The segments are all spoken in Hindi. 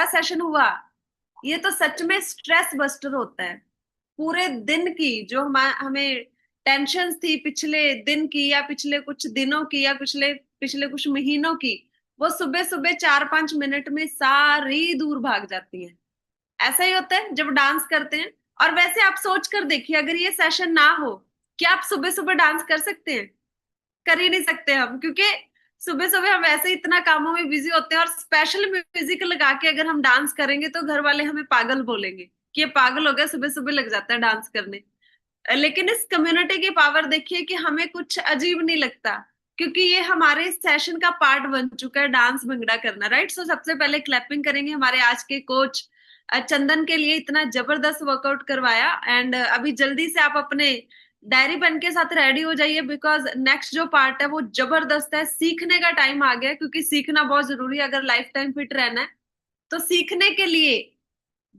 सेशन हुआ, ये तो सच में स्ट्रेस बस्टर होता है। पूरे दिन की जो हमें टेंशन थी पिछले दिन की या पिछले कुछ दिनों की या पिछले पिछले कुछ महीनों की, वो सुबह सुबह 4-5 मिनट में सारी दूर भाग जाती है। ऐसा ही होता है जब डांस करते हैं। और वैसे आप सोच कर देखिए, अगर ये सेशन ना हो, क्या आप सुबह सुबह डांस कर सकते हैं? कर ही नहीं सकते हम, क्योंकि सुबह सुबह हम वैसे ही इतना कामों में बिजी होते हैं, और स्पेशल म्यूजिक लगा के अगर हम डांस करेंगे तो घर वाले हमें पागल बोलेंगे कि ये पागल हो गया, सुबह सुबह लग जाता है डांस करने। लेकिन इस कम्युनिटी की पावर देखिए कि हमें कुछ अजीब नहीं लगता, क्योंकि ये हमारे सेशन का पार्ट बन चुका है डांस भंगड़ा करना, राइट। सो सबसे पहले क्लैपिंग करेंगे हमारे आज के कोच चंदन के लिए, इतना जबरदस्त वर्कआउट करवाया। एंड अभी जल्दी से आप अपने डायरी पेन के साथ रेडी हो जाइए, बिकॉज नेक्स्ट जो पार्ट है वो जबरदस्त है। सीखने का टाइम आ गया है, क्योंकि सीखना बहुत जरूरी है अगर लाइफ टाइम फिट रहना है। तो सीखने के लिए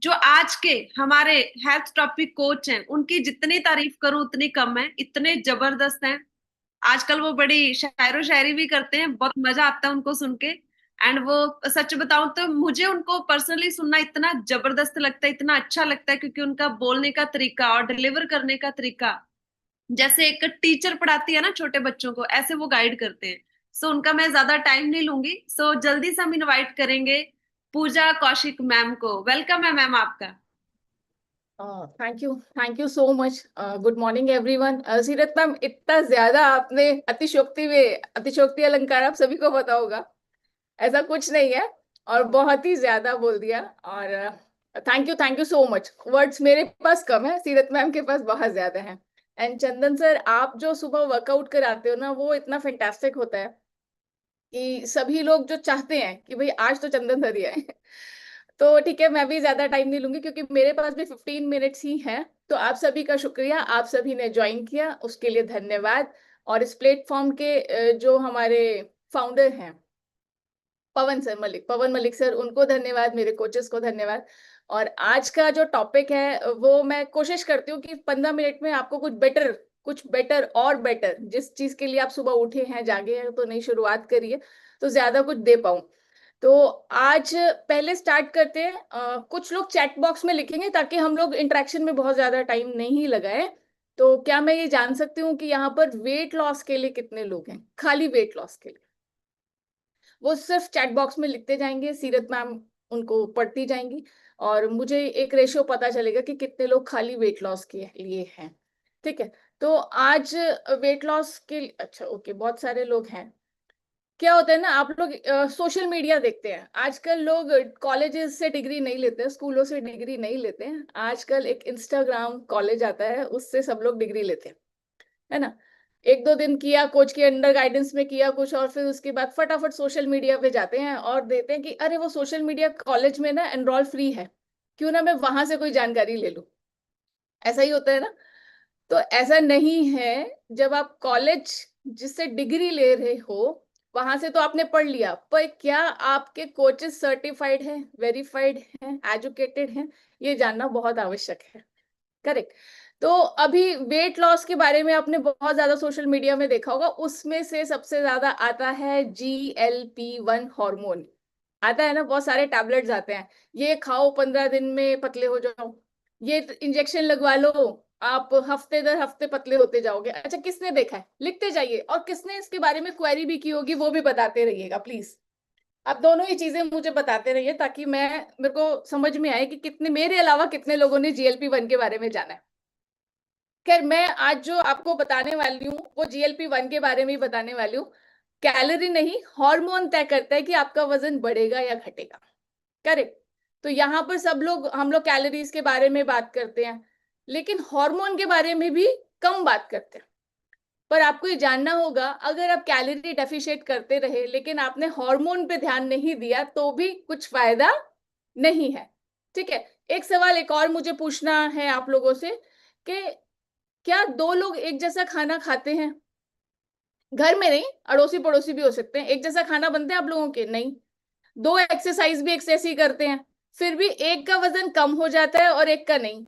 जो आज के हमारे हेल्थ टॉपिक कोच हैं, उनकी जितनी तारीफ करूं उतनी कम है, इतने जबरदस्त हैं। आजकल वो बड़ी शायरो शायरी भी करते हैं, बहुत मजा आता है उनको सुन के। एंड वो, सच बताऊं तो मुझे उनको पर्सनली सुनना इतना जबरदस्त लगता है, इतना अच्छा लगता है, क्योंकि उनका बोलने का तरीका और डिलीवर करने का तरीका, जैसे एक टीचर पढ़ाती है ना छोटे बच्चों को, ऐसे वो गाइड करते हैं। सो उनका मैं ज्यादा टाइम नहीं लूंगी। सो जल्दी से हम इनवाइट करेंगे पूजा कौशिक मैम को। वेलकम है मैम आपका। Thank you so much. Good morning everyone. सीरत मैम, इतना ज्यादा आपने अतिशोक्ति अलंकार आप सभी को पता होगा, ऐसा कुछ नहीं है, और बहुत ही ज्यादा बोल दिया। और thank you so much. Words मेरे पास कम है, सीरत मैम के पास बहुत ज्यादा है। एंड चंदन सर, आप जो सुबह वर्कआउट कराते हो ना, वो इतना फैंटास्टिक होता है कि सभी लोग जो चाहते हैं कि भाई आज तो चंदन सर ही आए। तो ठीक है, मैं भी ज्यादा टाइम नहीं लूंगी क्योंकि मेरे पास भी 15 मिनट्स ही हैं। तो आप सभी का शुक्रिया, आप सभी ने ज्वाइन किया उसके लिए धन्यवाद। और इस प्लेटफॉर्म के जो हमारे फाउंडर हैं, पवन मलिक सर, उनको धन्यवाद, मेरे कोचेस को धन्यवाद। और आज का जो टॉपिक है वो मैं कोशिश करती हूँ कि 15 मिनट में आपको कुछ बेटर और बेटर, जिस चीज के लिए आप सुबह उठे हैं, जागे हैं, तो नई शुरुआत करिए, तो ज्यादा कुछ दे पाऊं। तो आज पहले स्टार्ट करते हैं। कुछ लोग चैट बॉक्स में लिखेंगे ताकि हम लोग इंटरेक्शन में बहुत ज्यादा टाइम नहीं लगाए। तो क्या मैं ये जान सकती हूँ कि यहाँ पर वेट लॉस के लिए कितने लोग हैं, खाली वेट लॉस के लिए? वो सिर्फ चैट बॉक्स में लिखते जाएंगे, सीरत मैम उनको पढ़ती जाएंगी, और मुझे एक रेशियो पता चलेगा कि कितने लोग खाली वेट लॉस के लिए हैं। ठीक है, तो आज वेट लॉस के लिए, अच्छा ओके, बहुत सारे लोग हैं। क्या होता है ना, आप लोग सोशल मीडिया देखते हैं, आजकल लोग कॉलेजेस से डिग्री नहीं लेते हैं, स्कूलों से डिग्री नहीं लेते हैं, आजकल एक इंस्टाग्राम कॉलेज आता है, उससे सब लोग डिग्री लेते हैं, है ना। एक दो दिन किया, कोच के अंडर गाइडेंस में किया कुछ, और फिर उसके बाद फटाफट सोशल मीडिया पे जाते हैं और देते हैं कि अरे वो सोशल मीडिया कॉलेज में ना एनरोल फ्री है, क्यों ना मैं वहां से कोई जानकारी ले लूं। ऐसा ही होता है ना। तो ऐसा नहीं है। जब आप कॉलेज जिससे डिग्री ले रहे हो, वहां से तो आपने पढ़ लिया, पर क्या आपके कोचेस सर्टिफाइड हैं, वेरीफाइड हैं, एजुकेटेड हैं? ये जानना बहुत आवश्यक है। करेक्ट। तो अभी वेट लॉस के बारे में आपने बहुत ज्यादा सोशल मीडिया में देखा होगा, उसमें से सबसे ज्यादा आता है GLP-1 हार्मोन। आता है ना, बहुत सारे टैबलेट्स आते हैं, ये खाओ 15 दिन में पतले हो जाओ, ये इंजेक्शन लगवा लो, आप हफ्ते दर हफ्ते पतले होते जाओगे। अच्छा, किसने देखा है? लिखते जाइए, और किसने इसके बारे में क्वेरी भी की होगी वो भी बताते रहिएगा प्लीज। आप दोनों ही चीजें मुझे बताते रहिए ताकि मेरे को समझ में आए कि कितने, मेरे अलावा कितने लोगों ने GLP-1 के बारे में जाना है। खैर, मैं आज जो आपको बताने वाली हूँ वो GLP-1 के बारे में ही बताने वाली हूँ। कैलोरी नहीं, हार्मोन तय करता है कि आपका वजन बढ़ेगा या घटेगा। करेक्ट। तो यहाँ पर हम लोग कैलोरीज के बारे में बात करते हैं, लेकिन हार्मोन के बारे में भी कम बात करते हैं। पर आपको ये जानना होगा, अगर आप कैलोरी डेफिशिएट करते रहे लेकिन आपने हार्मोन पे ध्यान नहीं दिया तो भी कुछ फायदा नहीं है। ठीक है। एक सवाल एक और मुझे पूछना है आप लोगों से कि क्या दो लोग एक जैसा खाना खाते हैं? घर में नहीं, अड़ोसी पड़ोसी भी हो सकते हैं, एक जैसा खाना बनते हैं आप लोगों के? नहीं। दो एक्सरसाइज भी एक जैसी करते हैं, फिर भी एक का वजन कम हो जाता है और एक का नहीं।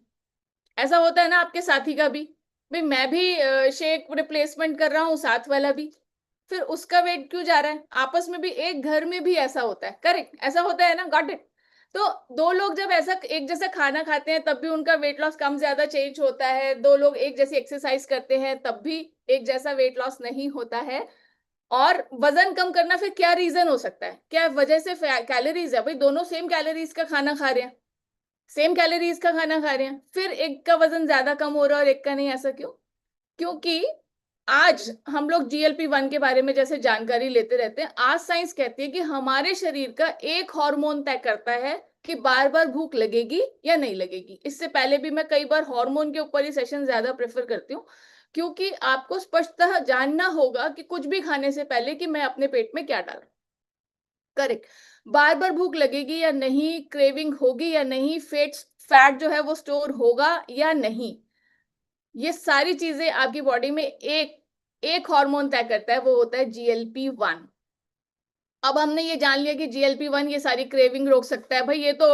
ऐसा होता है ना आपके साथी का भी? भाई मैं भी शेक रिप्लेसमेंट कर रहा हूँ, साथ वाला भी, फिर उसका वेट क्यों जा रहा है? आपस में भी एक घर में भी ऐसा होता है। करेक्ट, ऐसा होता है ना, गॉट इट। तो दो लोग जब ऐसा एक जैसा खाना खाते हैं तब भी उनका वेट लॉस कम ज्यादा चेंज होता है, दो लोग एक जैसी एक्सरसाइज करते हैं तब भी एक जैसा वेट लॉस नहीं होता है। और वजन कम करना फिर क्या रीजन हो सकता है, क्या वजह से कैलोरीज है, भाई दोनों सेम कैलोरीज का खाना खा रहे हैं, सेम कैलोरीज का खाना खा रहे हैं, फिर एक का वजन ज्यादा कम हो रहा है और एक का नहीं, ऐसा क्यों? क्योंकि आज हम लोग GLP-1 के बारे में जैसे जानकारी लेते रहते हैं, आज साइंस कहती है कि हमारे शरीर का एक हार्मोन तय करता है कि बार बार भूख लगेगी या नहीं लगेगी। इससे पहले भी मैं कई बार हार्मोन के ऊपर ही सेशन ज्यादा प्रेफर करती हूँ, क्योंकि आपको स्पष्टतः जानना होगा कि कुछ भी खाने से पहले कि मैं अपने पेट में क्या डाल, करेक्ट, बार बार भूख लगेगी या नहीं, क्रेविंग होगी या नहीं, फैट जो है वो स्टोर होगा या नहीं, ये सारी चीजें आपकी बॉडी में एक एक हार्मोन तय करता है, वो होता है GLP-1। अब हमने ये जान लिया कि GLP-1 ये सारी क्रेविंग रोक सकता है, भाई ये तो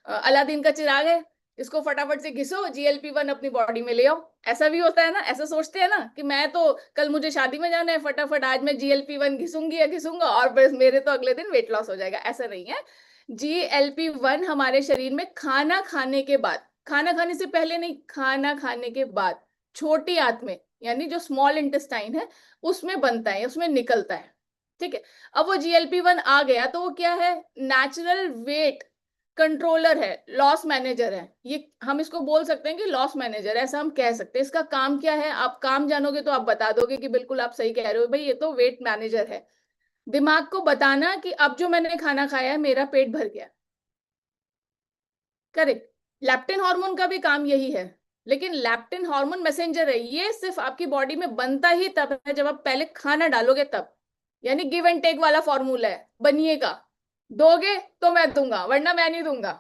अलादीन का चिराग है, इसको फटाफट से घिसो, GLP-1 अपनी बॉडी में ले आओ। ऐसा भी होता है ना, ऐसा सोचते हैं ना कि मैं तो कल मुझे शादी में जाना है, फटाफट आज मैं GLP-1 घिसूंगी या घिसूंगा और बस मेरे तो अगले दिन वेट लॉस हो जाएगा। ऐसा नहीं है। GLP-1 हमारे शरीर में खाना खाने के बाद, खाना खाने से पहले नहीं, खाना खाने के बाद छोटी आंत में, यानी जो स्मॉल इंटेस्टाइन है उसमें बनता है, उसमें निकलता है, ठीक है। अब वो GLP-1 आ गया तो वो क्या है, नेचुरल वेट कंट्रोलर है, लॉस मैनेजर है, ये हम इसको बोल सकते हैं कि लॉस मैनेजर, ऐसा हम कह सकते हैं। इसका काम क्या है, आप काम जानोगे तो आप बता दोगे कि बिल्कुल आप सही कह रहे हो, भाई ये तो वेट मैनेजर है, दिमाग को बताना कि अब जो मैंने खाना खाया है मेरा पेट भर गया, करेक्ट। लैप्टिन हार्मोन का भी काम यही है, लेकिन लैप्टिन हार्मोन मैसेंजर है, ये सिर्फ आपकी बॉडी में बनता ही तब है जब आप पहले खाना डालोगे तब, यानी गिव एंड टेक वाला फॉर्मूला है, बनिएगा, दोगे तो मैं दूंगा वरना मैं नहीं दूंगा,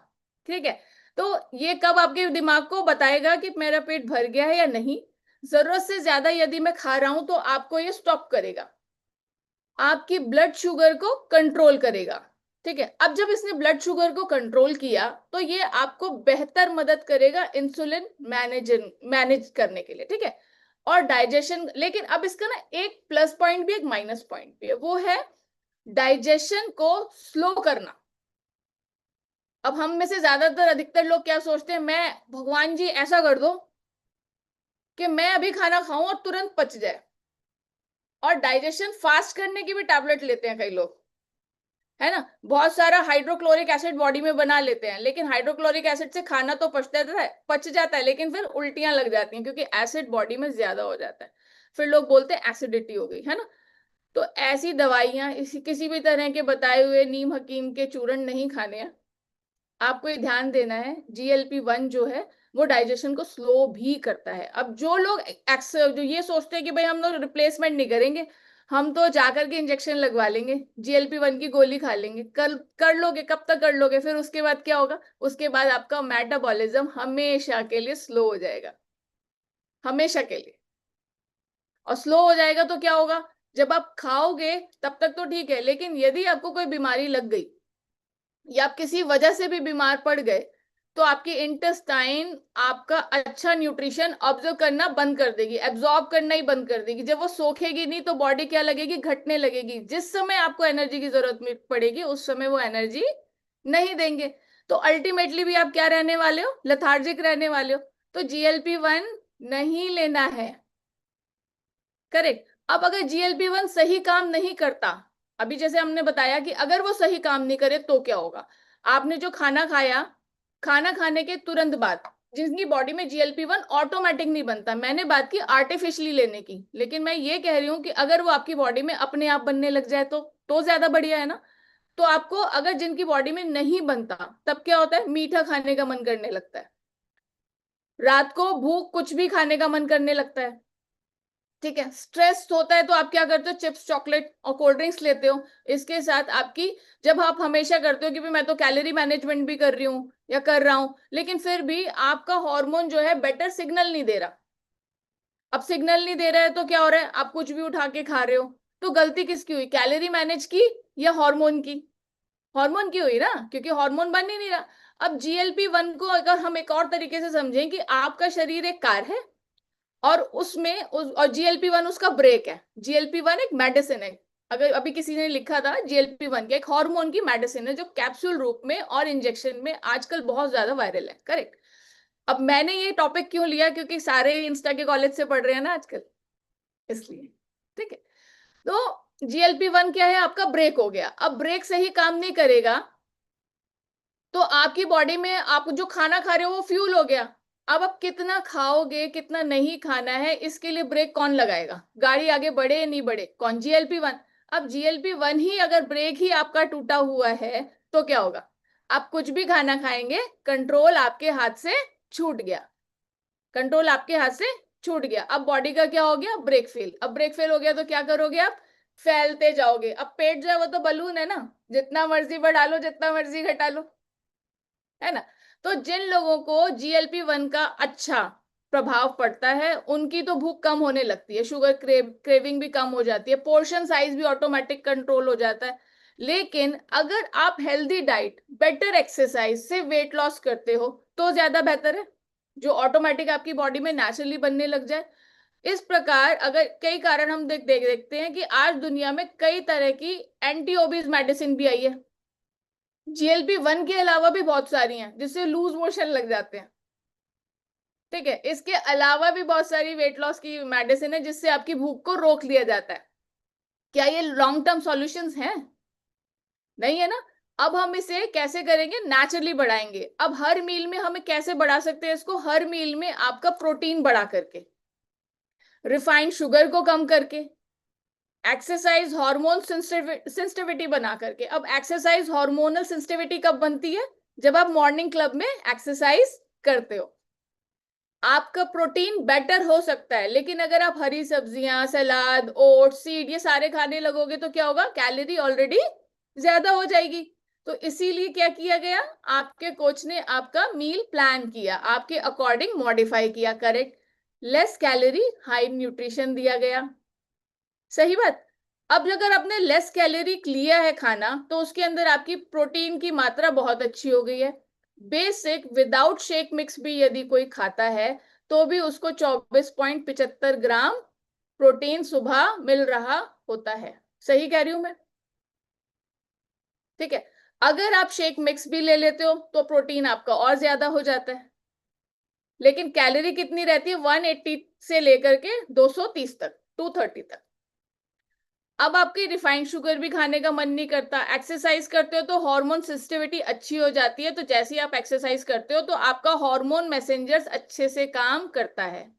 ठीक है। तो ये कब आपके दिमाग को बताएगा कि मेरा पेट भर गया है या नहीं, जरूरत से ज्यादा यदि मैं खा रहा हूं तो आपको ये स्टॉप करेगा, आपकी ब्लड शुगर को कंट्रोल करेगा, ठीक है। अब जब इसने ब्लड शुगर को कंट्रोल किया तो ये आपको बेहतर मदद करेगा इंसुलिन मैनेज करने के लिए, ठीक है, और डाइजेशन। लेकिन अब इसका ना एक प्लस पॉइंट भी एक माइनस पॉइंट भी है, वो है डाइजेशन को स्लो करना। अब हम में से ज्यादातर अधिकतर लोग क्या सोचते हैं, मैं भगवान जी ऐसा कर दो कि मैं अभी खाना खाऊं और तुरंत पच जाए, और डाइजेशन फास्ट करने की भी टैबलेट लेते हैं कई लोग, है ना, बहुत सारा हाइड्रोक्लोरिक एसिड बॉडी में बना लेते हैं, लेकिन हाइड्रोक्लोरिक एसिड से खाना तो पच जाता है, लेकिन फिर उल्टियां लग जाती हैं क्योंकि एसिड बॉडी में ज्यादा हो जाता है, फिर लोग बोलते हैं एसिडिटी हो गई, है ना। तो ऐसी दवाइयां इसी किसी भी तरह के बताए हुए नीम हकीम के चूर्ण नहीं खाने हैं, आपको ये ध्यान देना है। GLP-1 जो है वो डाइजेशन को स्लो भी करता है। अब जो लोग जो ये सोचते हैं कि भाई हम लोग रिप्लेसमेंट नहीं करेंगे, हम तो जाकर के इंजेक्शन लगवा लेंगे, GLP-1 की गोली खा लेंगे, कर लोगे, कब तक कर लोगे, फिर उसके बाद क्या होगा, उसके बाद आपका मेटाबॉलिज्म हमेशा के लिए स्लो हो जाएगा, हमेशा के लिए। और स्लो हो जाएगा तो क्या होगा, जब आप खाओगे तब तक तो ठीक है, लेकिन यदि आपको कोई बीमारी लग गई या आप किसी वजह से भी बीमार पड़ गए तो आपकी इंटेस्टाइन आपका अच्छा न्यूट्रिशन ऑब्जर्व करना बंद कर देगी, एब्जॉर्ब करना ही बंद कर देगी। जब वो सोखेगी नहीं तो बॉडी क्या लगेगी, घटने लगेगी, जिस समय आपको एनर्जी की जरूरत पड़ेगी उस समय वो एनर्जी नहीं देंगे, तो अल्टीमेटली भी आप क्या रहने वाले हो, लेथार्जिक रहने वाले हो। तो GLP-1 नहीं लेना है, करेक्ट। अब अगर GLP-1 सही काम नहीं करता, अभी जैसे हमने बताया कि अगर वो सही काम नहीं करे तो क्या होगा, आपने जो खाना खाया, खाना खाने के तुरंत बाद जिनकी बॉडी में GLP-1 ऑटोमेटिक नहीं बनता, मैंने बात की आर्टिफिशियली लेने की, लेकिन मैं ये कह रही हूं कि अगर वो आपकी बॉडी में अपने आप बनने लग जाए तो ज्यादा बढ़िया है ना। तो आपको अगर जिनकी बॉडी में नहीं बनता तब क्या होता है, मीठा खाने का मन करने लगता है, रात को भूख कुछ भी खाने का मन करने लगता है, ठीक है। स्ट्रेस होता है तो आप क्या करते हो, चिप्स चॉकलेट और कोल्ड ड्रिंक्स लेते हो। इसके साथ आपकी, जब आप हमेशा करते हो कि मैं तो कैलोरी मैनेजमेंट भी कर रही हूँ या कर रहा हूं, लेकिन फिर भी आपका हार्मोन जो है बेटर सिग्नल नहीं दे रहा। अब सिग्नल नहीं दे रहा है तो क्या हो रहा है, आप कुछ भी उठा के खा रहे हो, तो गलती किसकी हुई, कैलोरी मैनेज की या हार्मोन की? हार्मोन की हुई ना, क्योंकि हार्मोन बन ही नहीं रहा। अब GLP-1 को अगर हम एक और तरीके से समझें कि आपका शरीर एक कार है और GLP-1 उसका ब्रेक है, GLP-1 एक मेडिसिन है। अगर अभी किसी ने लिखा था, GLP-1 के एक हार्मोन की मेडिसिन है जो कैप्सूल रूप में और इंजेक्शन में आजकल बहुत ज्यादा वायरल है, करेक्ट। अब मैंने ये टॉपिक क्यों लिया, क्योंकि सारे इंस्टा के कॉलेज से पढ़ रहे हैं ना आजकल, इसलिए। ठीक है, तो GLP-1 क्या है, आपका ब्रेक हो गया। अब ब्रेक से ही काम नहीं करेगा, तो आपकी बॉडी में आप जो खाना खा रहे हो वो फ्यूल हो गया। अब आप कितना खाओगे, कितना नहीं खाना है, इसके लिए ब्रेक कौन लगाएगा? गाड़ी आगे बढ़े या नहीं बढ़े, कौन? GLP-1। अब GLP-1 ही अगर ब्रेक ही आपका टूटा हुआ है तो क्या होगा? आप कुछ भी खाना खाएंगे, कंट्रोल आपके हाथ से छूट गया, कंट्रोल आपके हाथ से छूट गया। अब बॉडी का क्या हो गया? Brake fail. अब ब्रेक फेल हो गया तो क्या करोगे आप? फैलते जाओगे। अब पेट जो है वो तो बलून है ना, जितना मर्जी बढ़ा लो, जितना मर्जी घटा लो, है ना। तो जिन लोगों को GLP-1 का अच्छा प्रभाव पड़ता है, उनकी तो भूख कम होने लगती है, शुगर क्रेविंग भी कम हो जाती है, पोर्शन साइज भी ऑटोमेटिक कंट्रोल हो जाता है। लेकिन अगर आप हेल्दी डाइट, बेटर एक्सरसाइज से वेट लॉस करते हो तो ज्यादा बेहतर है, जो ऑटोमेटिक आपकी बॉडी में नेचुरली बनने लग जाए। इस प्रकार अगर कई कारण हम देखते हैं कि आज दुनिया में कई तरह की एंटी ओबीज मेडिसिन भी आई है। GLP-1 के अलावा भी बहुत सारी हैं जिससे लूज मोशन लग जाते हैं। ठीक है, इसके अलावा भी बहुत सारी वेट लॉस की मेडिसिन है जिससे आपकी भूख को रोक लिया जाता है। क्या ये लॉन्ग टर्म सॉल्यूशंस हैं? नहीं है ना। अब हम इसे कैसे करेंगे? नेचुरली बढ़ाएंगे। अब हर मील में हमें कैसे बढ़ा सकते हैं इसको? हर मील में आपका प्रोटीन बढ़ा करके, रिफाइंड शुगर को कम करके, एक्सरसाइज हार्मोन सेंसिटिविटी बना करके। अब एक्सरसाइज हार्मोनल सेंसिटिविटी कब बनती है? जब आप मॉर्निंग क्लब में एक्सरसाइज करते हो। आपका प्रोटीन बेटर हो सकता है, लेकिन अगर आप हरी सब्जियां, सलाद, ओट्स, सीड ये सारे खाने लगोगे तो क्या होगा? कैलोरी ऑलरेडी ज्यादा हो जाएगी। तो इसीलिए क्या किया गया? आपके कोच ने आपका मील प्लान किया, आपके अकॉर्डिंग मॉडिफाई किया, correct. Less calorie, high nutrition दिया गया। सही बात। अब अगर आपने लेस कैलोरी लिया है खाना, तो उसके अंदर आपकी प्रोटीन की मात्रा बहुत अच्छी हो गई है। बेसिक विदाउट शेक मिक्स भी यदि कोई खाता है तो भी उसको 24.75 ग्राम प्रोटीन सुबह मिल रहा होता है। सही कह रही हूं मैं? ठीक है। अगर आप शेक मिक्स भी ले लेते हो तो प्रोटीन आपका और ज्यादा हो जाता है, लेकिन कैलोरी कितनी रहती है? 180 से लेकर के 230 तक, 230 तक। अब आपकी रिफाइंड शुगर भी खाने का मन नहीं करता। एक्सरसाइज करते हो तो हार्मोन सेंसिटिविटी अच्छी हो जाती है, तो जैसे ही आप एक्सरसाइज करते हो तो आपका हार्मोन मैसेंजर्स अच्छे से काम करता है।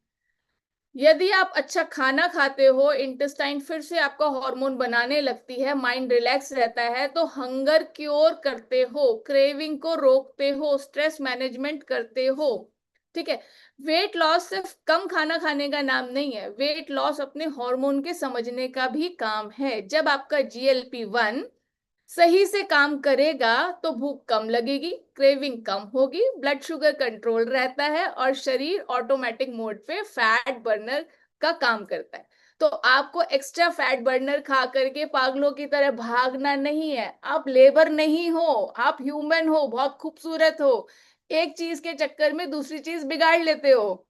यदि आप अच्छा खाना खाते हो, इंटेस्टाइन फिर से आपका हार्मोन बनाने लगती है, माइंड रिलैक्स रहता है, तो हंगर क्योर करते हो, क्रेविंग को रोकते हो, स्ट्रेस मैनेजमेंट करते हो। ठीक है। वेट लॉस सिर्फ कम खाना खाने का नाम नहीं है, वेट लॉस अपने हार्मोन के समझने का भी काम है। जब आपका GLP-1 सही से काम करेगा तो भूख कम लगेगी, क्रेविंग कम होगी, ब्लड शुगर कंट्रोल रहता है और शरीर ऑटोमेटिक मोड पे फैट बर्नर का काम करता है। तो आपको एक्स्ट्रा फैट बर्नर खा करके पागलों की तरह भागना नहीं है। आप लेबर नहीं हो, आप ह्यूमन हो, बहुत खूबसूरत हो। एक चीज के चक्कर में दूसरी चीज बिगाड़ लेते हो।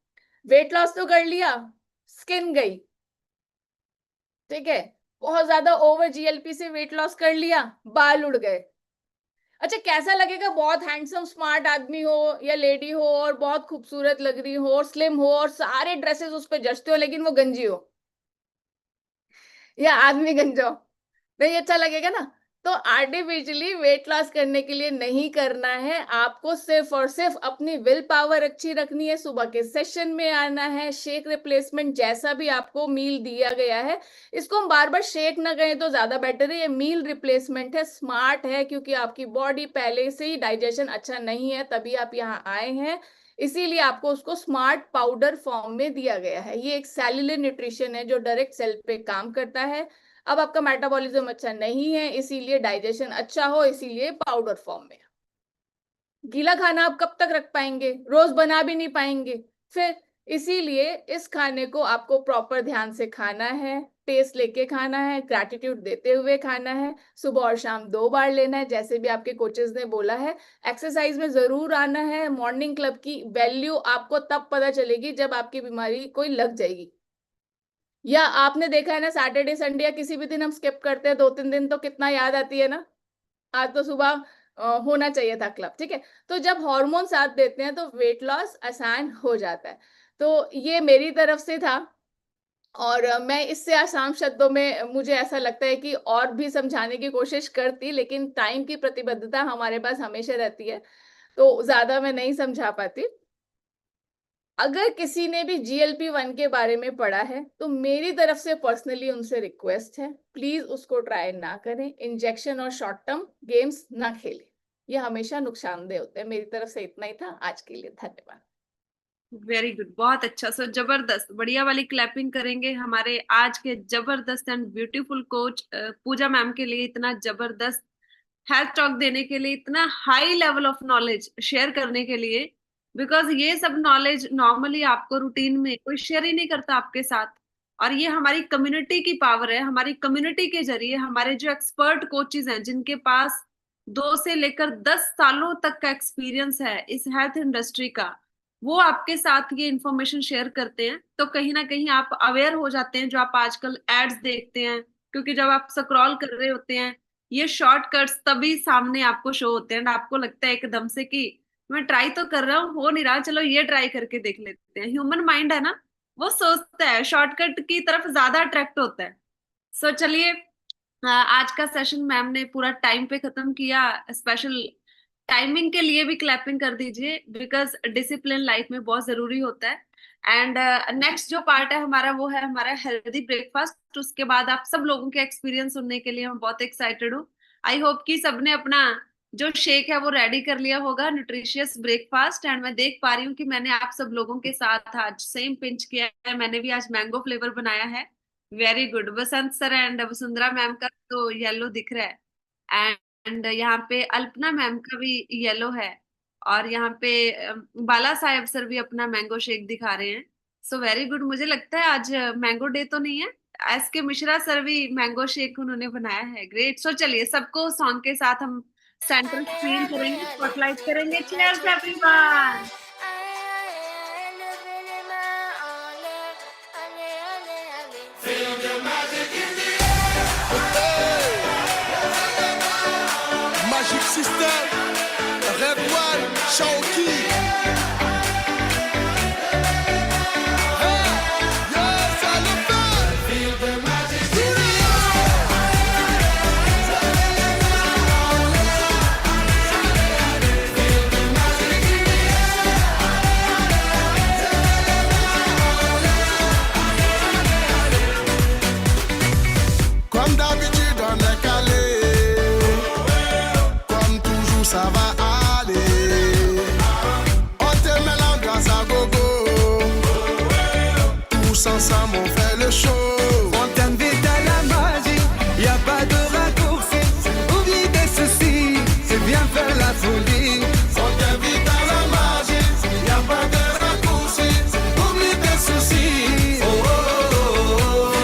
वेट लॉस तो कर लिया, स्किन गई। ठीक है। बहुत ज्यादा ओवर GLP से वेट लॉस कर लिया, बाल उड़ गए। अच्छा, कैसा लगेगा? बहुत हैंडसम स्मार्ट आदमी हो या लेडी हो और बहुत खूबसूरत लग रही हो और स्लिम हो और सारे ड्रेसेस उस पर जचते हो, लेकिन वो गंजी हो या आदमी गंजा हो, नहीं अच्छा लगेगा ना। तो आर्टिफिशियली वेट लॉस करने के लिए नहीं करना है, आपको सिर्फ और सिर्फ अपनी विल पावर अच्छी रखनी है, सुबह के सेशन में आना है। शेक रिप्लेसमेंट जैसा भी आपको मील दिया गया है, इसको हम बार बार शेक ना कहें तो ज्यादा बेटर है। ये मील रिप्लेसमेंट है, स्मार्ट है, क्योंकि आपकी बॉडी पहले से ही डाइजेशन अच्छा नहीं है, तभी आप यहाँ आए हैं। इसीलिए आपको उसको स्मार्ट पाउडर फॉर्म में दिया गया है। ये एक सेल्युलर न्यूट्रिशन है जो डायरेक्ट सेल पे काम करता है। अब आपका मेटाबॉलिज्म अच्छा नहीं है, इसीलिए डाइजेशन अच्छा हो, इसीलिए पाउडर फॉर्म में। गीला खाना आप कब तक रख पाएंगे? रोज बना भी नहीं पाएंगे फिर। इसीलिए इस खाने को आपको प्रॉपर ध्यान से खाना है, टेस्ट लेके खाना है, ग्रैटिट्यूड देते हुए खाना है। सुबह और शाम 2 बार लेना है, जैसे भी आपके कोचेस ने बोला है। एक्सरसाइज में जरूर आना है। मॉर्निंग क्लब की वैल्यू आपको तब पता चलेगी जब आपकी बीमारी कोई लग जाएगी। या आपने देखा है ना, सैटरडे संडे या किसी भी दिन हम स्किप करते हैं 2-3 दिन, तो कितना याद आती है ना, आज तो सुबह होना चाहिए था क्लब, ठीक है। तो जब हार्मोन साथ देते हैं तो वेट लॉस आसान हो जाता है। तो ये मेरी तरफ से था। और मैं इससे आसान शब्दों में, मुझे ऐसा लगता है कि और भी समझाने की कोशिश करती, लेकिन टाइम की प्रतिबद्धता हमारे पास हमेशा रहती है, तो ज्यादा मैं नहीं समझा पाती। अगर किसी ने भी GLP-1 के बारे में पढ़ा है तो मेरी तरफ से पर्सनली उनसे रिक्वेस्ट है, प्लीज उसको ट्राई ना करें। इंजेक्शन और शॉर्ट टर्म गेम्स ना खेलें, ये हमेशा नुकसानदेह होते हैं। मेरी तरफ से इतना ही था आज के लिए, धन्यवाद। वेरी गुड, बहुत अच्छा। सो जबरदस्त, बढ़िया वाली क्लैपिंग करेंगे हमारे आज के जबरदस्त and beautiful coach Pooja ma'am के लिए, इतना जबरदस्त हेल्थ टॉक देने के लिए, इतना high level of knowledge share करने के लिए। बिकॉज ये सब नॉलेज नॉर्मली आपको रूटीन में कोई शेयर ही नहीं करता आपके साथ। और ये हमारी कम्युनिटी की पावर है, हमारी कम्युनिटी के जरिए हमारे जो एक्सपर्ट कोचेज हैं, जिनके पास 2 से लेकर 10 सालों तक का एक्सपीरियंस है इस हेल्थ इंडस्ट्री का, वो आपके साथ ये इंफॉर्मेशन शेयर करते हैं। तो कहीं ना कहीं आप अवेयर हो जाते हैं, जो आप आजकल एड्स देखते हैं, क्योंकि जब आप स्क्रॉल कर रहे होते हैं ये शॉर्टकट्स तभी सामने आपको शो होते हैं, and आपको लगता है एकदम से कि मैं ट्राई तो कर रहा हूँ, हो नहीं रहा, चलो ये ट्राई करके देख लेते हैं। ह्यूमन माइंड है ना, वो सोचता है, शॉर्टकट की तरफ ज्यादा अट्रैक्ट होता है। सो चलिए, आज का सेशन मैम ने पूरा टाइम पे खत्म किया। स्पेशल टाइमिंग के लिए भी क्लैपिंग कर दीजिए, बिकॉज डिसिप्लिन लाइफ में बहुत जरूरी होता है। एंड नेक्स्ट जो पार्ट है हमारा, वो है हमारा हेल्दी ब्रेकफास्ट। उसके बाद आप सब लोगों के एक्सपीरियंस सुनने के लिए मैं बहुत एक्साइटेड हूँ। आई होप कि सबने अपना जो शेक है वो रेडी कर लिया होगा, न्यूट्रिशियस ब्रेकफास्ट। एंड मैं देख पा रही हूँ कि मैंने आप सब लोगों के साथ आज सेम पिंच किया है, मैंने भी आज मैंगो फ्लेवर बनाया है। Very good. Basant sir and Vasundhara ma'am का तो येलो दिख रहा है, एंड यहाँ पे अल्पना मैम का भी येलो है, और यहाँ पे बाला साहेब सर भी अपना मैंगो शेक दिखा रहे हैं। So very good. मुझे लगता है आज मैंगो डे तो नहीं है, एस के मिश्रा सर भी मैंगो शेक उन्होंने बनाया है। ग्रेट। सो चलिए, सबको सॉन्ग के साथ हम सेंटर स्क्रीन करेंगे, स्पॉटलाइट करेंगे। Cheers everyone. Magic System, Red One, Shawky. Comme d'habitude, on est calé. Comme toujours, ça va aller. On te met l'ambiance à gogo. Tous ensemble, on fait le show. On t'invite à la magie, y a pas de raccourci. Oublie tes soucis, c'est bien faire la folie. On t'invite à la magie, y a pas de raccourci. Oublie tes soucis. Oh, oh, oh, oh.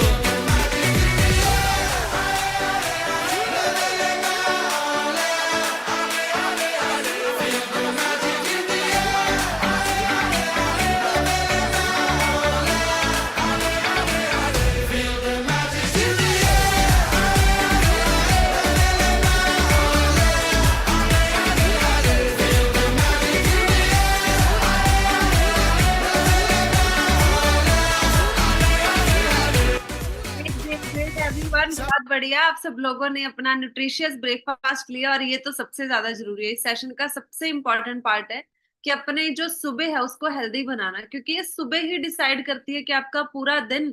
Everyone, बहुत बढ़िया। आप सब लोगों ने अपना न्यूट्रिशियस ब्रेकफास्ट लिया, और ये तो सबसे ज्यादा जरूरी है। इस सेशन का सबसे इम्पोर्टेंट पार्ट है कि अपने जो सुबह है उसको हेल्दी बनाना, क्योंकि ये सुबह ही डिसाइड करती है कि आपका पूरा दिन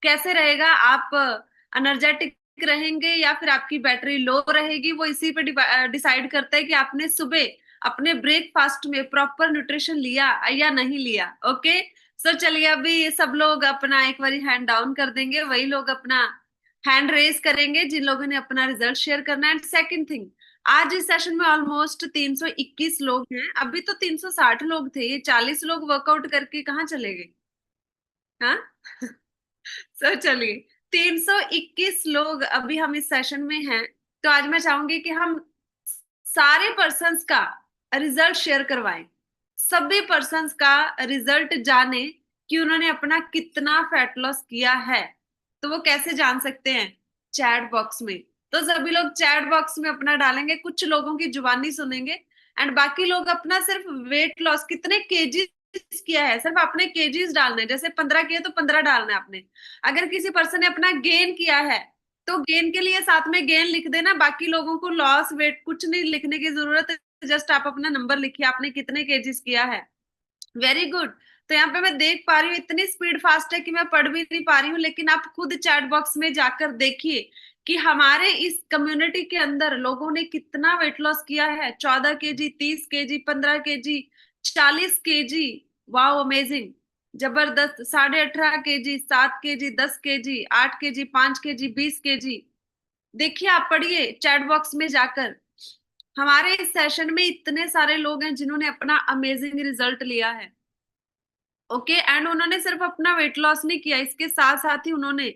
कैसे रहेगा। आप एनर्जेटिक रहेंगे या फिर आपकी बैटरी लो रहेगी, वो इसी पे डिसाइड करता है कि आपने सुबह अपने ब्रेकफास्ट में प्रॉपर न्यूट्रिशन लिया या नहीं लिया। ओके। सो चलिए, अभी सब लोग अपना एक बारी हैंड डाउन कर देंगे, वही लोग अपना हैंड रेज करेंगे जिन लोगों ने अपना रिजल्ट शेयर करना है। एंड सेकंड थिंग, आज इस सेशन में ऑलमोस्ट 321 लोग हैं। अभी तो 360 लोग थे, ये 40 लोग वर्कआउट करके कहाँ चले गए? हाँ। सो चलिए, 321 लोग अभी हम इस सेशन में हैं। तो आज मैं चाहूंगी कि हम सारे पर्सन्स का रिजल्ट शेयर करवाएं, सभी पर्सन्स का रिजल्ट जाने कि उन्होंने अपना कितना फैट लॉस किया है। तो वो कैसे जान सकते हैं? चैट बॉक्स में। तो सभी लोग चैट बॉक्स में अपना डालेंगे, कुछ लोगों की जुबानी सुनेंगे, एंड बाकी लोग अपना सिर्फ वेट लॉस कितने केजीज किया है, सिर्फ अपने केजीज डालने, जैसे 15 किए तो 15 डालना है आपने। अगर किसी पर्सन ने अपना गेन किया है तो गेन के लिए साथ में गेन लिख देना, बाकी लोगों को लॉस वेट कुछ नहीं लिखने की जरूरत है, जस्ट आप अपना नंबर लिखिए आपने कितने केजीज किया है। Very good. तो यहाँ पे मैं देख पा रही हूँ इतनी स्पीड फास्ट है कि मैं पढ़ भी नहीं पा रही हूँ, लेकिन आप खुद चैट बॉक्स में जाकर देखिए कि हमारे इस कम्युनिटी के अंदर लोगों ने कितना वेट लॉस किया है। 14 KG, 30 KG, 15 KG, 40 KG. Wow, amazing, जबरदस्त। 18.5 KG, 7 KG, 10 KG, 8 KG, 5 KG, 20 KG. देखिए, आप पढ़िए चैट बॉक्स में जाकर। हमारे इस सेशन में इतने सारे लोग हैं जिन्होंने अपना अमेजिंग रिजल्ट लिया है। ओके, एंड उन्होंने सिर्फ अपना वेट लॉस नहीं किया, इसके साथ साथ ही उन्होंने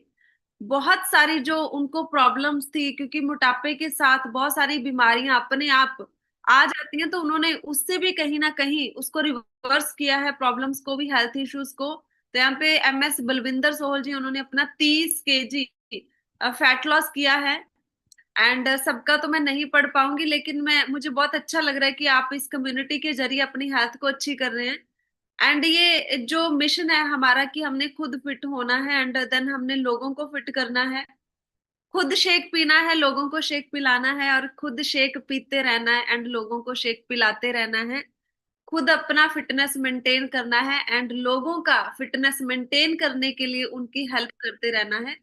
बहुत सारी जो उनको प्रॉब्लम्स थी, क्योंकि मोटापे के साथ बहुत सारी बीमारियां अपने आप आ जाती हैं, तो उन्होंने उससे भी कहीं ना कहीं उसको रिवर्स किया है, प्रॉब्लम्स को भी, हेल्थ इश्यूज को। तो यहाँ पे MS बलविंदर सोहल जी, उन्होंने अपना 30 केजी फैट लॉस किया है। एंड सबका तो मैं नहीं पढ़ पाऊंगी, लेकिन मुझे बहुत अच्छा लग रहा है कि आप इस कम्युनिटी के जरिए अपनी हेल्थ को अच्छी कर रहे हैं। एंड ये जो मिशन है हमारा कि हमने खुद फिट होना है एंड देन हमने लोगों को फिट करना है, खुद शेक पीना है, लोगों को शेक पिलाना है, और खुद शेक पीते रहना है एंड लोगों को शेक पिलाते रहना है। खुद अपना फिटनेस मेंटेन करना है एंड लोगों का फिटनेस मेंटेन करने के लिए उनकी हेल्प करते रहना है।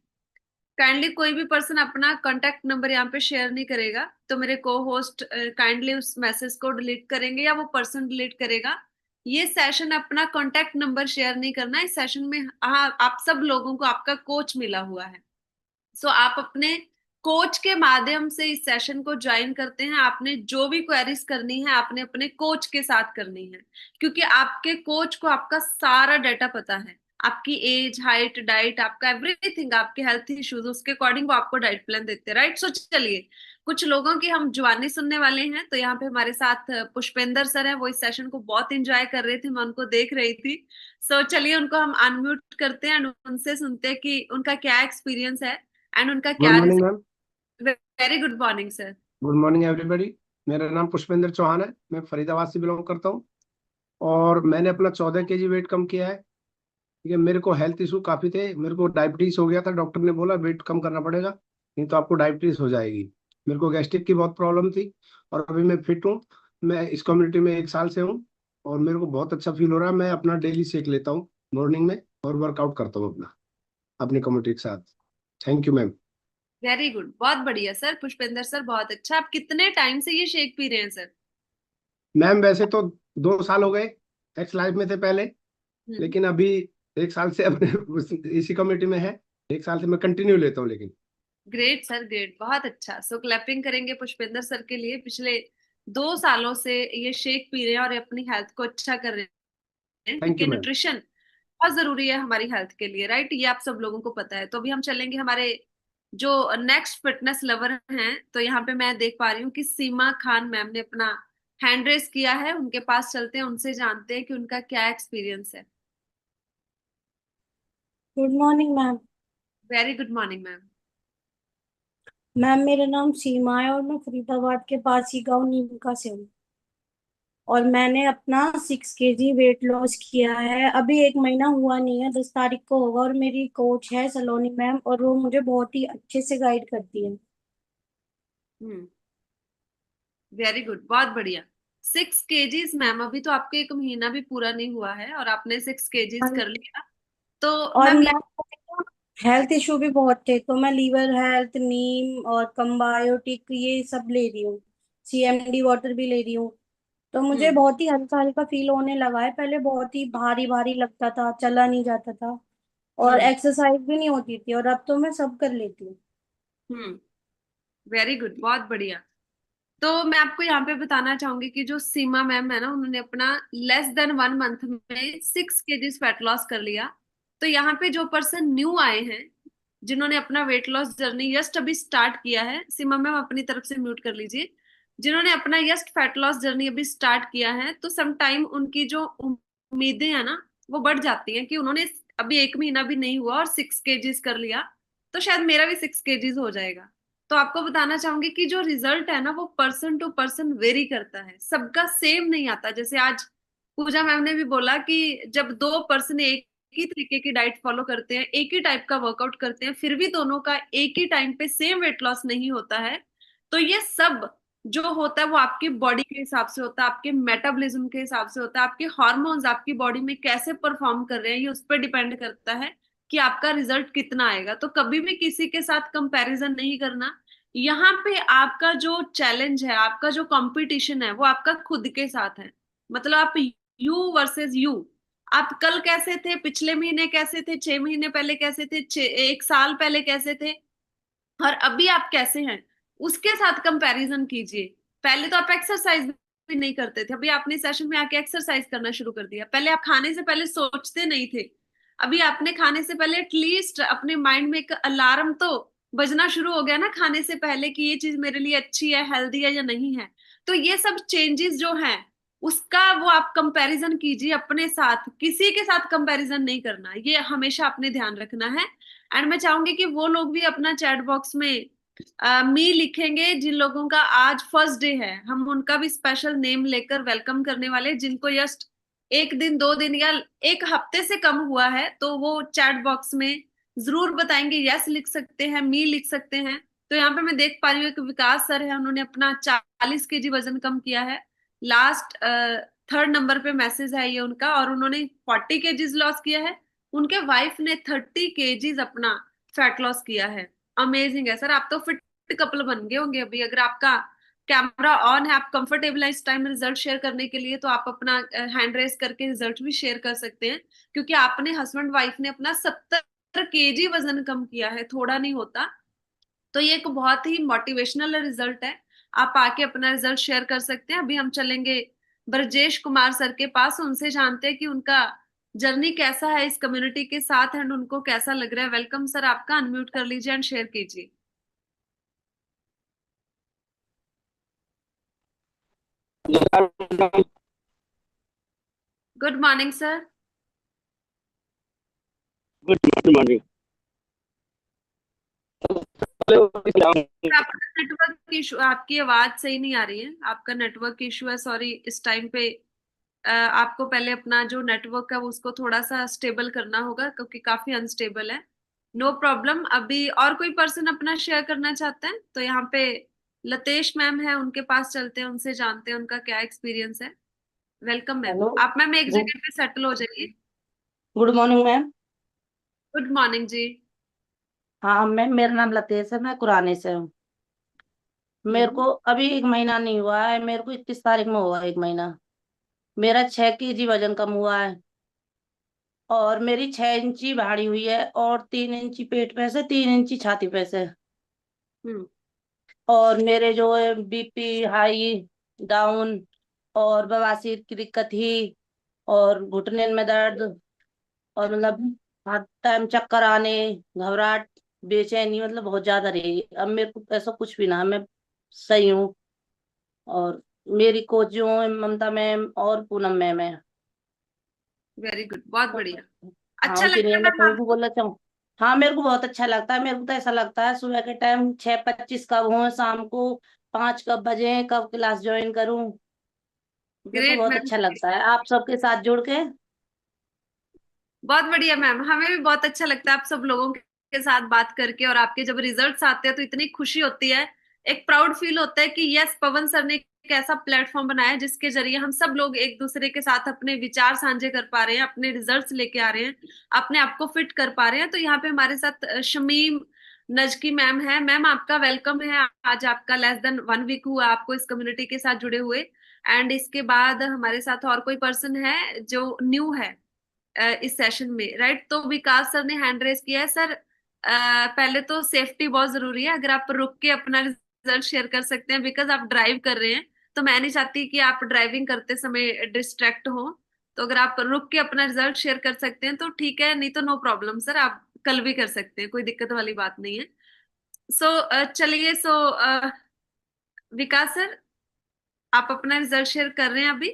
काइंडली कोई भी पर्सन अपना कांटेक्ट नंबर यहाँ पे शेयर नहीं करेगा, तो मेरे को होस्ट काइंडली उस मैसेज को डिलीट करेंगे या वो पर्सन डिलीट करेगा। ये सेशन अपना कांटेक्ट नंबर शेयर नहीं करना। इस सेशन में आप सब लोगों को आपका कोच मिला हुआ है, सो आप अपने कोच के माध्यम से इस सेशन को ज्वाइन करते हैं। आपने जो भी क्वेरीज करनी है आपने अपने कोच के साथ करनी है, क्योंकि आपके कोच को आपका सारा डाटा पता है, आपकी एज, हाइट, डाइट, आपका एवरीथिंग, आपके हेल्थ इश्यूज, उसके अकॉर्डिंग वो आपको डाइट प्लान देते हैं, राइट। सो चलिए, कुछ लोगों की हम जुबानी सुनने वाले हैं। तो यहाँ पे हमारे साथ पुष्पेंद्र सर हैं, वो इस सेशन को बहुत एंजॉय कर रहे थे, मैं उनको देख रही थी। सो चलिए उनको हम अनम्यूट करते हैं एंड उनसे सुनते हैं कि उनका क्या एक्सपीरियंस है एंड उनका गुड क्या morning ma'am. Very good morning sir. Good morning everybody. मेरा नाम पुष्पेंद्र चौहान है, मैं फरीदाबाद से बिलोंग करता हूँ और मैंने अपना 14 केजी वेट कम किया है। ठीक है, मेरे को हेल्थ इशू काफ़ी थे, मेरे को डायबिटीज हो गया था, डॉक्टर ने बोला वेट कम करना पड़ेगा नहीं तो आपको डायबिटीज हो जाएगी। मेरे को गैस्ट्रिक की बहुत प्रॉब्लम थी और अभी मैं फिट हूँ। मैं इस कम्युनिटी में 1 साल से हूँ और मेरे को बहुत अच्छा फील हो रहा है। मैं अपना डेली शेक लेता हूँ मॉर्निंग में और वर्कआउट करता हूँ अपनी कम्युनिटी के साथ। Thank you ma'am. Very good, बहुत बढ़िया सर, पुष्पेंद्र सर बहुत अच्छा। आप कितने टाइम से ये शेक पी रहे हैं सर? मैम वैसे तो 2 साल हो गए, एक्स लाइफ में थे पहले, लेकिन अभी 1 साल से अपने इसी कम्युनिटी में है। 1 साल से मैं कंटिन्यू लेता हूँ लेकिन। ग्रेट सर, ग्रेट, बहुत अच्छा। सो क्लैपिंग करेंगे पुष्पेंद्र सर के लिए, पिछले 2 सालों से ये शेक पी रहे हैं और अपनी हेल्थ को अच्छा कर रहे हैं, थैंक क्योंकि यू मैम। न्यूट्रिशन बहुत जरूरी है हमारी हेल्थ के लिए, राइट। ये आप सब लोगों को पता है। तो अभी हम चलेंगे हमारे जो नेक्स्ट फिटनेस लवर हैं। तो यहाँ पे मैं देख पा रही हूँ कि सीमा खान मैम ने अपना हैंड रेस किया है, उनके पास चलते हैं, उनसे जानते हैं कि उनका क्या एक्सपीरियंस है। Good morning ma'am. Very good morning ma'am. Ma'am मेरा नाम सीमा है और मैं फरीदाबाद के पास ही गांव नीमका से हूँ और मैंने अपना 6 केजी वेट लॉस किया है। अभी 1 महीना हुआ नहीं है, 10 तारीख को होगा। और मेरी कोच है सलोनी मैम और वो मुझे बहुत ही अच्छे से गाइड करती है। वेरी गुड, बहुत बढ़िया। 6 केजीज मैम, अभी तो आपको 1 महीना भी पूरा नहीं हुआ है और आपने 6 केजीज कर लिया। तो और मैम मैम हेल्थ इशू भी बहुत थे तो मैं लीवर हेल्थ, नीम और कम्बायोटिक ये सब ले रही हूँ। CMD वाटर भी ले रही हूँ। तो मुझे बहुत ही हल्का हल्का फील होने लगा है। पहले बहुत ही भारी भारी लगता था, चला नहीं जाता था और एक्सरसाइज भी नहीं होती थी, और अब तो मैं सब कर लेती हूँ। वेरी गुड, बहुत बढ़िया। तो मैं आपको यहाँ पे बताना चाहूंगी कि जो सीमा मैम है ना, उन्होंने अपना लेस देन 1 मंथ में 6 केजीज फैट लॉस कर लिया। तो यहाँ पे जो पर्सन न्यू आए हैं, जिन्होंने अपना वेट लॉस जर्नी जस्ट अभी स्टार्ट किया है, सीमा मैम अपनी तरफ से म्यूट कर लीजिए, जिन्होंने अपना जस्ट फैट लॉस जर्नी अभी स्टार्ट किया है, तो सम टाइम उनकी जो उम्मीदें हैं ना वो बढ़ जाती हैं कि उन्होंने अभी 1 महीना भी नहीं हुआ और 6 केजीज कर लिया। तो शायद मेरा भी 6 kgs हो जाएगा। तो आपको बताना चाहूंगी कि जो रिजल्ट है ना वो पर्सन टू पर्सन वेरी करता है, सबका सेम नहीं आता। जैसे आज पूजा मैम ने भी बोला कि जब दो पर्सन एक ही तरीके की डाइट फॉलो करते हैं, एक ही टाइप का वर्कआउट करते हैं, फिर भी दोनों का एक ही टाइम पे सेम वेट लॉस नहीं होता है, तो ये सब जो होता है वो आपकी बॉडी के हिसाब से होता है, आपके मेटाबॉलिज्म के हिसाब से होता है, आपके हार्मोन्स आपकी बॉडी में कैसे परफॉर्म कर रहे हैं ये उस पर डिपेंड करता है कि आपका रिजल्ट कितना आएगा। तो कभी भी किसी के साथ कंपैरिजन नहीं करना। यहाँ पे आपका जो चैलेंज है, आपका जो कंपटीशन है, वो आपका खुद के साथ है। मतलब आप यू वर्सेस यू, आप कल कैसे थे, पिछले महीने कैसे थे, 6 महीने पहले कैसे थे, 1 साल पहले कैसे थे, और अभी आप कैसे हैं, उसके साथ कंपैरिजन कीजिए। पहले तो आप एक्सरसाइज भी नहीं करते थे, अभी आपने सेशन में आके एक्सरसाइज करना शुरू कर दिया। पहले आप खाने से पहले सोचते नहीं थे, अभी आपने खाने से पहले एटलीस्ट अपने माइंड में एक अलार्म तो बजना शुरू हो गया ना खाने से पहले कि ये चीज मेरे लिए अच्छी है, हेल्दी है या नहीं है। तो ये सब चेंजेस जो हैं उसका वो आप कंपैरिजन कीजिए अपने साथ, किसी के साथ कंपैरिजन नहीं करना, ये हमेशा अपने ध्यान रखना है। एंड मैं चाहूंगी कि वो लोग भी अपना चैट बॉक्स में मी लिखेंगे जिन लोगों का आज फर्स्ट डे है, हम उनका भी स्पेशल नेम लेकर वेलकम करने वाले। जिनको जस्ट 1 दिन 2 दिन या 1 हफ्ते से कम हुआ है तो वो चैट बॉक्स में जरूर बताएंगे, यस लिख सकते हैं, मी लिख सकते हैं। तो यहाँ पे मैं देख पा रही हूँ कि विकास सर है, उन्होंने अपना 40 kg वजन कम किया है। लास्ट 3rd नंबर पे मैसेज है ये उनका, और उन्होंने 40 kgs लॉस किया है। उनके वाइफ ने 30 kgs अपना फैट लॉस किया है। अमेजिंग है सर, आप तो फिट कपल बन गए होंगे अभी। अगर आपका कैमरा ऑन है, आप कंफर्टेबल है इस टाइम रिजल्ट शेयर करने के लिए, तो आप अपना हैंड रेस करके रिजल्ट भी शेयर कर सकते हैं, क्योंकि आपने हस्बैंड वाइफ ने अपना 70 kg वजन कम किया है, थोड़ा नहीं होता। तो ये एक बहुत ही मोटिवेशनल रिजल्ट है, आप आके अपना रिजल्ट शेयर कर सकते हैं। अभी हम चलेंगे ब्रजेश कुमार सर के पास, उनसे जानते हैं कि उनका जर्नी कैसा है इस कम्युनिटी के साथ एंड उनको कैसा लग रहा है। वेलकम सर, आपका अनम्यूट कर लीजिए एंड शेयर कीजिए। Good morning sir. Good morning. आपका नेटवर्क इशू, आपकी आवाज सही नहीं आ रही है, आपका नेटवर्क इशू है, सॉरी। इस टाइम पे आपको पहले अपना जो नेटवर्क है उसको थोड़ा सा स्टेबल करना होगा, क्योंकि काफी अनस्टेबल है। No problem. अभी और कोई पर्सन अपना शेयर करना चाहते हैं तो यहाँ पे लतेश मैम है, उनके पास चलते हैं, उनसे जानते हैं उनका क्या एक्सपीरियंस है। Welcome ma'am. हेलो। आप मैम एक गुड जगह पे सेटल हो जाइए। Good morning ma'am. Good morning ji. हाँ मैम, मेरा नाम लतेश है, मैं कुराने से हूँ। मेरे को अभी 1 महीना नहीं हुआ है, मेरे को 21 तारीख में हुआ 1 महीना। मेरा 6 kg वजन कम हुआ है, और मेरी 6 इंची भारी हुई है, और 3 इंची पेट पे से, 3 इंची छाती पे से। हम्म। और मेरे जो है बीपी हाई, डाउन, और बवासीर की दिक्कत ही, और घुटने में दर्द, और मतलब हर टाइम चक्कर आने, घबराहट, बेचैनी, मतलब बहुत ज्यादा रही। अब मेरे को ऐसा कुछ भी ना, मैं सही हूँ। और मेरी कोच जो है ममता मैम और पूनम मैम है। वेरी गुड, बहुत बढ़िया। हाँ, अच्छा उनकी लग रहा नहीं है मैं मैम सभी को आपको? बोलना चाहूँ। हाँ, मेरे को बहुत अच्छा लगता है। मेरे को तो ऐसा लगता है सुबह के टाइम 6:25 कब हो, शाम को 5 कब बजे, कब क्लास ज्वाइन करूँ। मेरे को ग्रेट बहुत मैम। अच्छा लगता है आप सबके साथ जुड़ के। बहुत बढ़िया मैम, हमें भी बहुत अच्छा लगता है आप सब लोगों के साथ बात करके, और आपके जब रिजल्ट्स आते हैं तो इतनी खुशी होती है, एक प्राउड फील होता है कि यस, पवन सर ने एक ऐसा प्लेटफॉर्म बनाया है जिसके जरिए हम सब लोग एक दूसरे के साथ अपने विचार साझे कर पा रहे हैं, अपने रिजल्ट्स लेके आ रहे हैं, अपने आप को फिट कर पा रहे हैं। तो यहाँ पे हमारे साथ शमीम नजकी मैम है। मैम आपका वेलकम है, आज आपका लेस देन 1 वीक हुआ आपको इस कम्युनिटी के साथ जुड़े हुए। एंड इसके बाद हमारे साथ और कोई पर्सन है जो न्यू है इस सेशन में, राइट? तो विकास सर ने हैंड रेस किया है। सर पहले तो सेफ्टी बहुत जरूरी है, अगर आप रुक के अपना रिजल्ट शेयर कर सकते हैं, बिकॉज आप ड्राइव कर रहे हैं, तो मैं नहीं चाहती कि आप ड्राइविंग करते समय डिस्ट्रैक्ट हो। तो अगर आप रुक के अपना रिजल्ट शेयर कर सकते हैं तो ठीक है, नहीं तो नो प्रॉब्लम सर, आप कल भी कर सकते हैं, कोई दिक्कत वाली बात नहीं है। चलिए। विकास सर, आप अपना रिजल्ट शेयर कर रहे हैं अभी?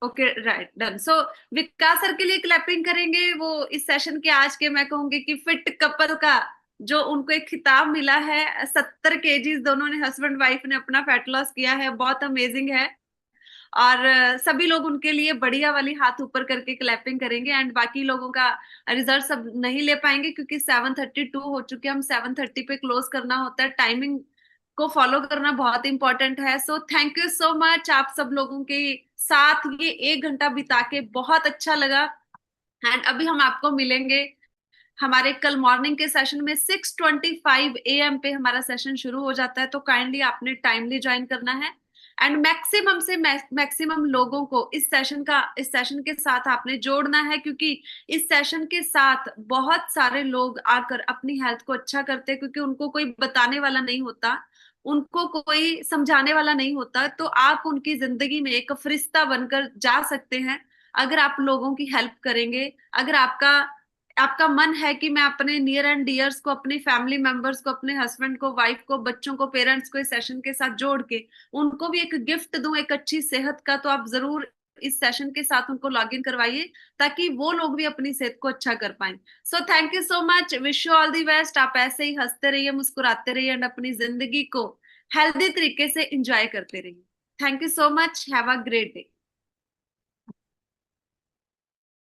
Okay, right, done. So Vikas sir के लिए क्लैपिंग करेंगे। वो इस सेशन के आज के मैं कहूंगी कि फिट कपल का जो उनको एक खिताब मिला है, 70 केजीज दोनों ने, हस्बैंड वाइफ ने अपना फैट लॉस किया है, बहुत अमेजिंग है। और सभी लोग उनके लिए बढ़िया वाली हाथ ऊपर करके क्लैपिंग करेंगे। एंड बाकी लोगों का रिजल्ट सब नहीं ले पाएंगे क्योंकि 7:32 हो चुके, हम 7:30 पे क्लोज करना होता है। टाइमिंग को फॉलो करना बहुत इंपॉर्टेंट है। So thank you so much, आप सब लोगों के साथ ये 1 घंटा बिता के बहुत अच्छा लगा। एंड अभी हम आपको मिलेंगे हमारे कल मॉर्निंग के सेशन में। 6:25 AM पे हमारा सेशन शुरू हो जाता है, तो काइंडली आपने टाइमली ज्वाइन करना है। एंड मैक्सिमम से मैक्सिमम लोगों को इस सेशन के साथ आपने जोड़ना है, क्योंकि इस सेशन के साथ बहुत सारे लोग आकर अपनी हेल्थ को अच्छा करते हैं, क्योंकि उनको कोई बताने वाला नहीं होता, उनको कोई समझाने वाला नहीं होता। तो आप उनकी जिंदगी में एक फरिश्ता बनकर जा सकते हैं अगर आप लोगों की हेल्प करेंगे। अगर आपका मन है कि मैं अपने नियर एंड डियर्स को, अपने फैमिली मेंबर्स को, अपने हस्बैंड को, वाइफ को, बच्चों को, पेरेंट्स को इस सेशन के साथ जोड़ के उनको भी एक गिफ्ट दूं, एक अच्छी सेहत का, तो आप जरूर इस सेशन के साथ उनको लॉग इन करवाइए ताकि वो लोग भी अपनी सेहत को अच्छा कर पाए। So thank you so much, wish you all the best. आप ऐसे ही हंसते रहिए, मुस्कुराते रहिए एंड अपनी जिंदगी को हेल्दी तरीके से एंजॉय करते रहिए। Thank you so much, have a great day.